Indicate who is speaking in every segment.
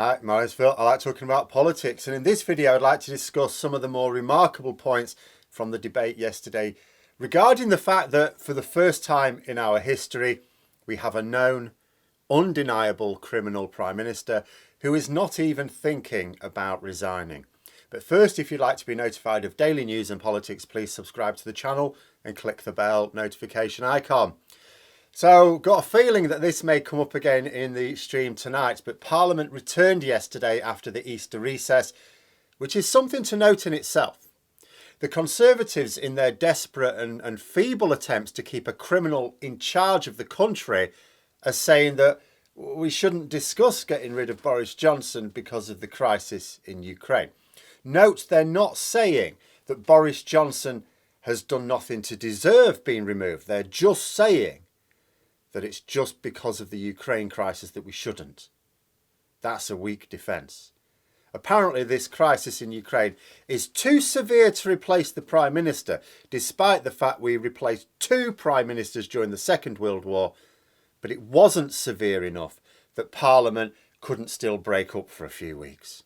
Speaker 1: Hi, my name's Phil. I like talking about politics, and in this video I'd like to discuss some of the more remarkable points from the debate yesterday regarding the fact that for the first time in our history we have a known, undeniable criminal Prime Minister who is not even thinking about resigning. But first, if you'd like to be notified of daily news and politics, please subscribe to the channel and click the bell notification icon. So, got a feeling that this may come up again in the stream tonight, but Parliament returned yesterday after the Easter recess, which is something to note in itself. The Conservatives, in their desperate and feeble attempts to keep a criminal in charge of the country, are saying that we shouldn't discuss getting rid of Boris Johnson because of the crisis in Ukraine. Note, they're not saying that Boris Johnson has done nothing to deserve being removed. They're just saying that it's just because of the Ukraine crisis that we shouldn't. That's a weak defence. Apparently this crisis in Ukraine is too severe to replace the Prime Minister, despite the fact we replaced 2 Prime Ministers during the Second World War, but it wasn't severe enough that Parliament couldn't still break up for a few weeks.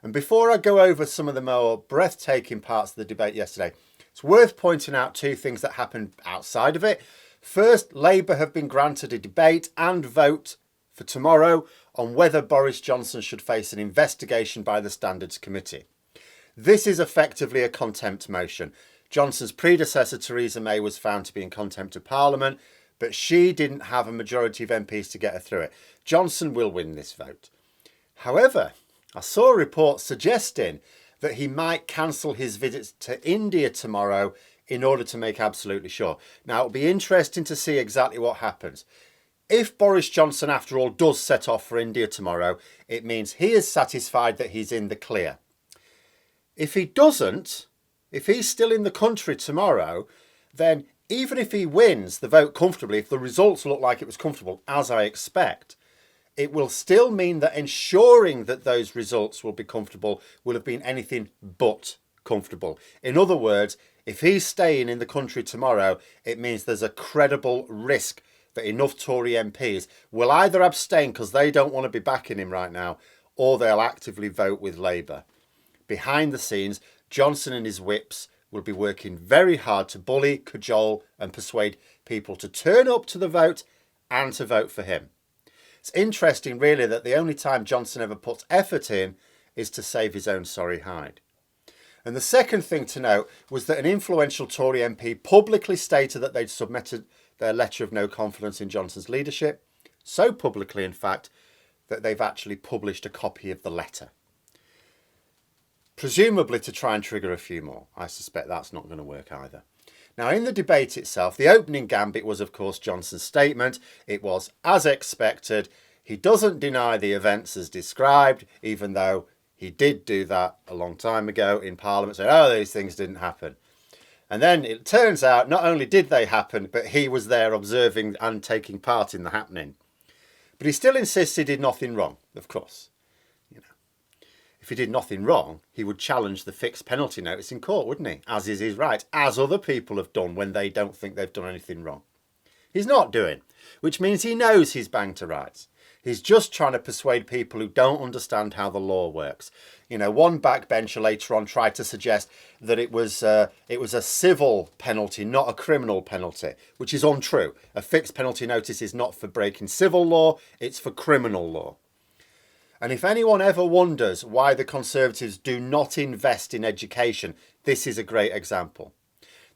Speaker 1: And before I go over some of the more breathtaking parts of the debate yesterday, it's worth pointing out 2 things that happened outside of it. First, Labour have been granted a debate and vote for tomorrow on whether Boris Johnson should face an investigation by the Standards Committee. This is effectively a contempt motion. Johnson's predecessor, Theresa May, was found to be in contempt of Parliament, but she didn't have a majority of MPs to get her through it. Johnson will win this vote. However, I saw a report suggesting that he might cancel his visits to India tomorrow in order to make absolutely sure. Now, it'll be interesting to see exactly what happens. If Boris Johnson, after all, does set off for India tomorrow, it means he is satisfied that he's in the clear. If he doesn't, if he's still in the country tomorrow, then even if he wins the vote comfortably, if the results look like it was comfortable, as I expect, it will still mean that ensuring that those results will be comfortable will have been anything but comfortable. In other words, if he's staying in the country tomorrow, it means there's a credible risk that enough Tory MPs will either abstain because they don't want to be backing him right now, or they'll actively vote with Labour. Behind the scenes, Johnson and his whips will be working very hard to bully, cajole and persuade people to turn up to the vote and to vote for him. It's interesting, really, that the only time Johnson ever puts effort in is to save his own sorry hide. And the second thing to note was that an influential Tory MP publicly stated that they'd submitted their letter of no confidence in Johnson's leadership, so publicly, in fact, that they've actually published a copy of the letter. Presumably to try and trigger a few more. I suspect that's not going to work either. Now, in the debate itself, the opening gambit was, of course, Johnson's statement. It was, as expected, he doesn't deny the events as described, even though he did do that a long time ago in Parliament, saying, oh, these things didn't happen. And then it turns out not only did they happen, but he was there observing and taking part in the happening. But he still insists he did nothing wrong, of course. If he did nothing wrong, he would challenge the fixed penalty notice in court, wouldn't he? As is his right, as other people have done when they don't think they've done anything wrong. He's not doing, which means he knows he's banged to rights. He's just trying to persuade people who don't understand how the law works. One backbencher later on tried to suggest that it was a civil penalty, not a criminal penalty, which is untrue. A fixed penalty notice is not for breaking civil law, it's for criminal law. And if anyone ever wonders why the Conservatives do not invest in education, this is a great example.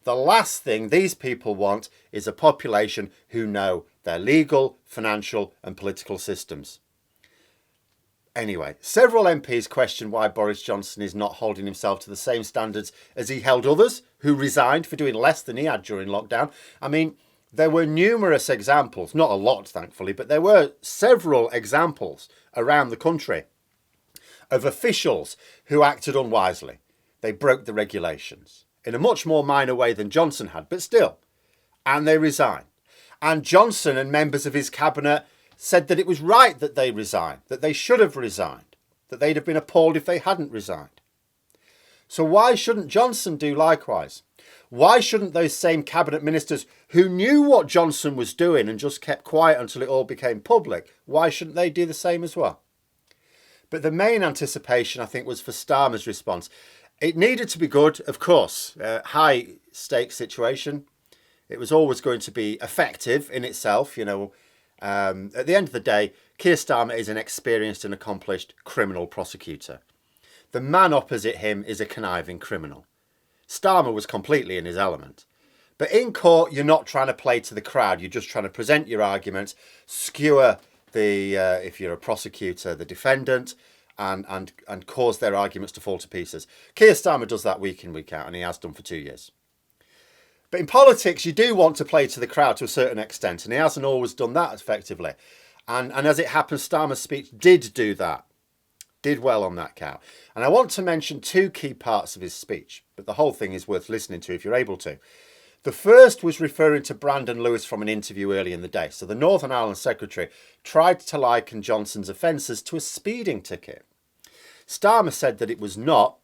Speaker 1: The last thing these people want is a population who know their legal, financial and political systems. Anyway, several MPs question why Boris Johnson is not holding himself to the same standards as he held others who resigned for doing less than he had during lockdown. I mean, there were numerous examples, not a lot thankfully, but there were several examples around the country of officials who acted unwisely. They broke the regulations in a much more minor way than Johnson had, but still. And they resigned. And Johnson and members of his cabinet said that it was right that they resigned, that they should have resigned, that they'd have been appalled if they hadn't resigned. So why shouldn't Johnson do likewise? Why shouldn't those same cabinet ministers who knew what Johnson was doing and just kept quiet until it all became public, why shouldn't they do the same as well? But the main anticipation, I think, was for Starmer's response. It needed to be good, of course. High stakes situation. It was always going to be effective in itself. At the end of the day, Keir Starmer is an experienced and accomplished criminal prosecutor. The man opposite him is a conniving criminal. Starmer was completely in his element. But in court, you're not trying to play to the crowd. You're just trying to present your arguments, skewer if you're a prosecutor, the defendant, and cause their arguments to fall to pieces. Keir Starmer does that week in, week out, and he has done for 2 years. But in politics, you do want to play to the crowd to a certain extent, and he hasn't always done that effectively. And as it happens, Starmer's speech did do that. Did well on that count. And I want to mention 2 key parts of his speech, but the whole thing is worth listening to if you're able to. The first was referring to Brandon Lewis from an interview early in the day. So the Northern Ireland Secretary tried to liken Johnson's offences to a speeding ticket. Starmer said that it was not,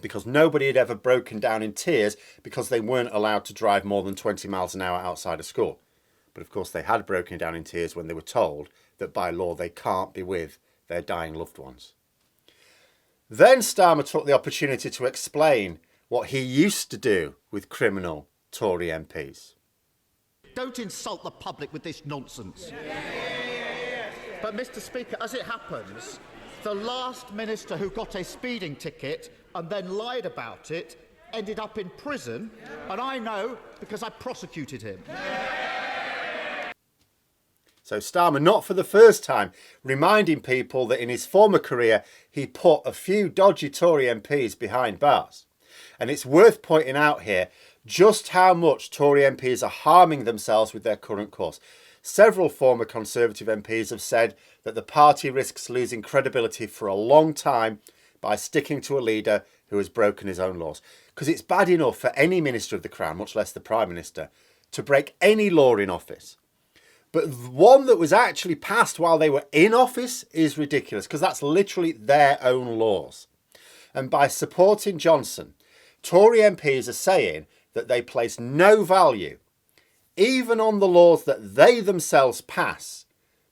Speaker 1: because nobody had ever broken down in tears because they weren't allowed to drive more than 20 miles an hour outside of school. But of course they had broken down in tears when they were told that by law they can't be with their dying loved ones. Then Starmer took the opportunity to explain what he used to do with criminal Tory MPs.
Speaker 2: Don't insult the public with this nonsense. But Mr. Speaker, as it happens, the last minister who got a speeding ticket and then lied about it ended up in prison, and I know because I prosecuted him.
Speaker 1: So Starmer, not for the first time, reminding people that in his former career he put a few dodgy Tory MPs behind bars. And it's worth pointing out here just how much Tory MPs are harming themselves with their current course. Several former Conservative MPs have said that the party risks losing credibility for a long time by sticking to a leader who has broken his own laws. Because it's bad enough for any Minister of the Crown, much less the Prime Minister, to break any law in office. But one that was actually passed while they were in office is ridiculous, because that's literally their own laws. And by supporting Johnson, Tory MPs are saying that they place no value even on the laws that they themselves pass,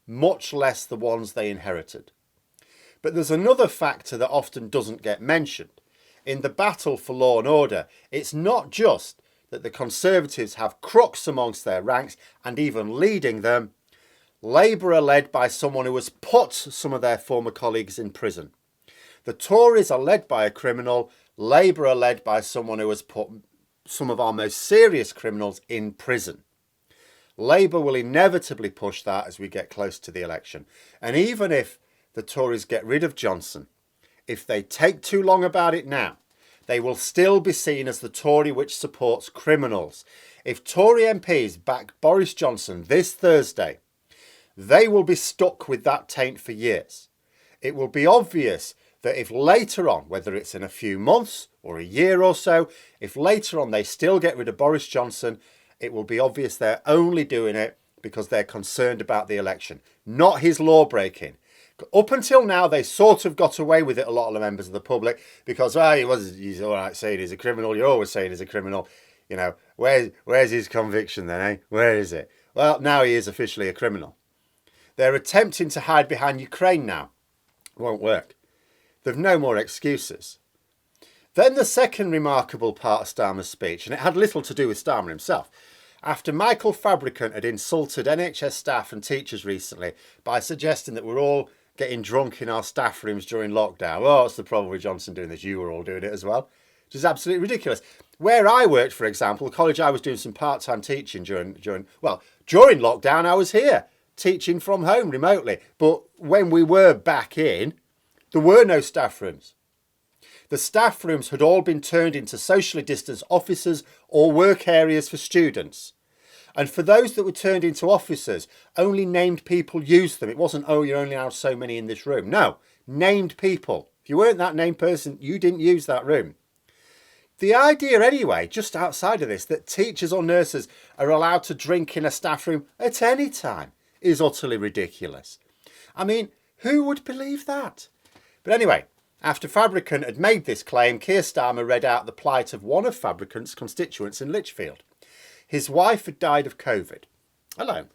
Speaker 1: much less the ones they inherited. But there's another factor that often doesn't get mentioned. In the battle for law and order, it's not just that the Conservatives have crooks amongst their ranks and even leading them. Labour are led by someone who has put some of their former colleagues in prison. The Tories are led by a criminal. Labour are led by someone who has put some of our most serious criminals in prison. Labour will inevitably push that as we get close to the election. And even if the Tories get rid of Johnson, if they take too long about it now, they will still be seen as the Tory which supports criminals. If Tory MPs back Boris Johnson this Thursday, they will be stuck with that taint for years. It will be obvious that if later on, whether it's in a few months or a year or so, if later on they still get rid of Boris Johnson, it will be obvious they're only doing it because they're concerned about the election, not his law breaking. Up until now, they sort of got away with it, a lot of the members of the public, because he's all right saying he's a criminal. You're always saying he's a criminal. Where's his conviction then, eh? Where is it? Well, now he is officially a criminal. They're attempting to hide behind Ukraine now. Won't work. They've no more excuses. Then the second remarkable part of Starmer's speech, and it had little to do with Starmer himself. After Michael Fabricant had insulted NHS staff and teachers recently by suggesting that we're all getting drunk in our staff rooms during lockdown. Oh, what's the problem with Johnson doing this? You were all doing it as well. Which is absolutely ridiculous. Where I worked, for example, the college I was doing some part-time teaching during lockdown, I was here teaching from home remotely. But when we were back in, there were no staff rooms. The staff rooms had all been turned into socially distanced offices or work areas for students. And for those that were turned into offices, only named people used them. It wasn't, oh, you're only allowed so many in this room. No, named people. If you weren't that named person, you didn't use that room. The idea anyway, just outside of this, that teachers or nurses are allowed to drink in a staff room at any time is utterly ridiculous. I mean, who would believe that? But anyway, after Fabricant had made this claim, Keir Starmer read out the plight of one of Fabricant's constituents in Lichfield. His wife had died of COVID, alone.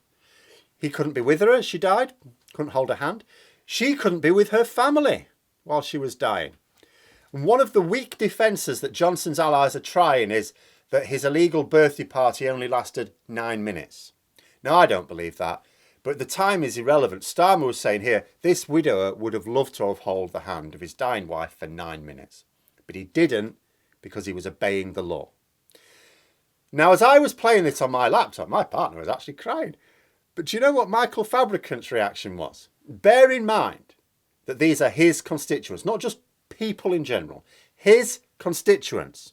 Speaker 1: He couldn't be with her as she died, couldn't hold her hand. She couldn't be with her family while she was dying. And one of the weak defences that Johnson's allies are trying is that his illegal birthday party only lasted 9 minutes. Now, I don't believe that, but the time is irrelevant. Starmer was saying here, this widower would have loved to have held the hand of his dying wife for 9 minutes. But he didn't, because he was obeying the law. Now, as I was playing this on my laptop, my partner was actually crying. But do you know what Michael Fabricant's reaction was? Bear in mind that these are his constituents, not just people in general. His constituents.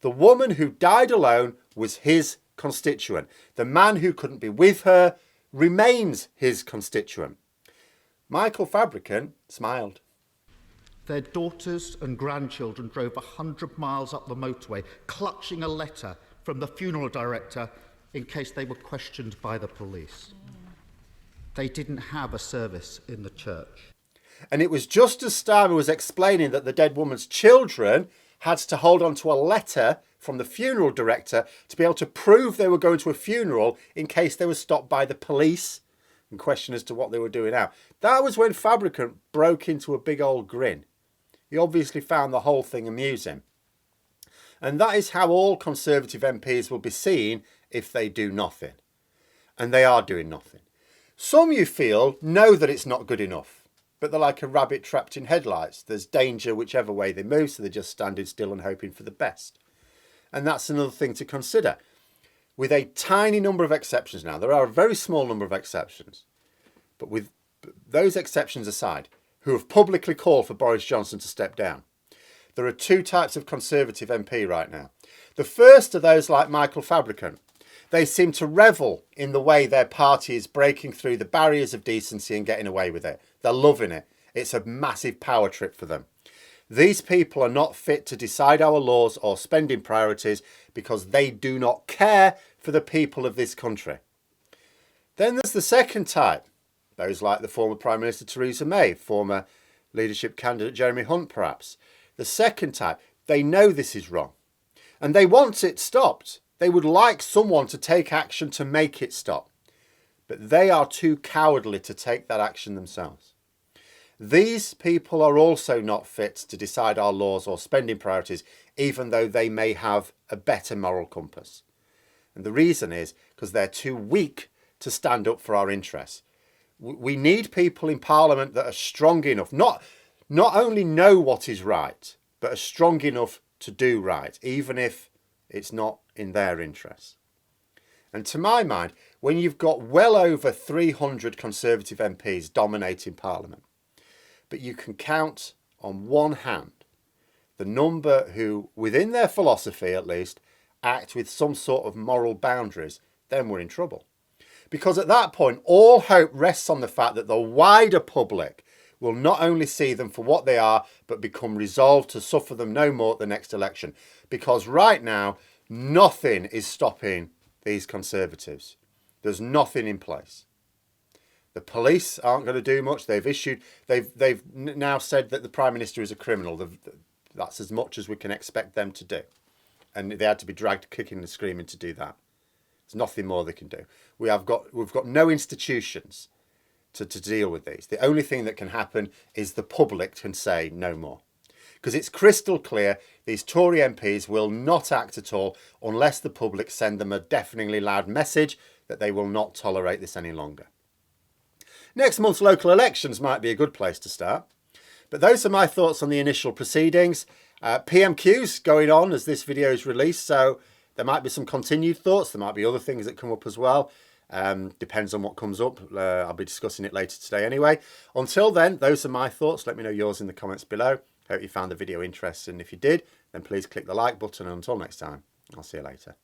Speaker 1: The woman who died alone was his constituent. The man who couldn't be with her remains his constituent. Michael Fabricant smiled.
Speaker 2: Their daughters and grandchildren drove 100 miles up the motorway, clutching a letter from the funeral director in case they were questioned by the police. They didn't have a service in the church.
Speaker 1: And it was just as Starmer was explaining that the dead woman's children had to hold on to a letter from the funeral director to be able to prove they were going to a funeral in case they were stopped by the police and questioned as to what they were doing out. That was when Fabricant broke into a big old grin. He obviously found the whole thing amusing. And that is how all Conservative MPs will be seen if they do nothing. And they are doing nothing. Some, you feel, know that it's not good enough, but they're like a rabbit trapped in headlights. There's danger whichever way they move, so they're just standing still and hoping for the best. And that's another thing to consider. With a tiny number of exceptions now, there are a very small number of exceptions, but with those exceptions aside, who have publicly called for Boris Johnson to step down, there are two types of Conservative MP right now. The first are those like Michael Fabricant. They seem to revel in the way their party is breaking through the barriers of decency and getting away with it. They're loving it. It's a massive power trip for them. These people are not fit to decide our laws or spending priorities because they do not care for the people of this country. Then there's the second type. Those like the former Prime Minister Theresa May, former leadership candidate Jeremy Hunt perhaps. The second type, they know this is wrong and they want it stopped. They would like someone to take action to make it stop. But they are too cowardly to take that action themselves. These people are also not fit to decide our laws or spending priorities, even though they may have a better moral compass. And the reason is because they're too weak to stand up for our interests. We need people in Parliament that are strong enough, not only know what is right, but are strong enough to do right, even if it's not in their interests. And to my mind, when you've got well over 300 Conservative MPs dominating Parliament, but you can count on one hand the number who, within their philosophy at least, act with some sort of moral boundaries, then we're in trouble. Because at that point, all hope rests on the fact that the wider public will not only see them for what they are, but become resolved to suffer them no more at the next election. Because right now, nothing is stopping these Conservatives. There's nothing in place. The police aren't going to do much. They've now said that the Prime Minister is a criminal. That's as much as we can expect them to do. And they had to be dragged kicking and screaming to do that. There's nothing more they can do. We've got no institutions to deal with these. The only thing that can happen is the public can say no more. Because it's crystal clear these Tory MPs will not act at all unless the public send them a deafeningly loud message that they will not tolerate this any longer. Next month's local elections might be a good place to start. But those are my thoughts on the initial proceedings. PMQ's going on as this video is released, so there might be some continued thoughts. There might be other things that come up as well. Depends on what comes up. I'll be discussing it later today anyway. Until then, those are my thoughts. Let me know yours in the comments below. Hope you found the video interesting. If you did, then please click the like button. And until next time, I'll see you later.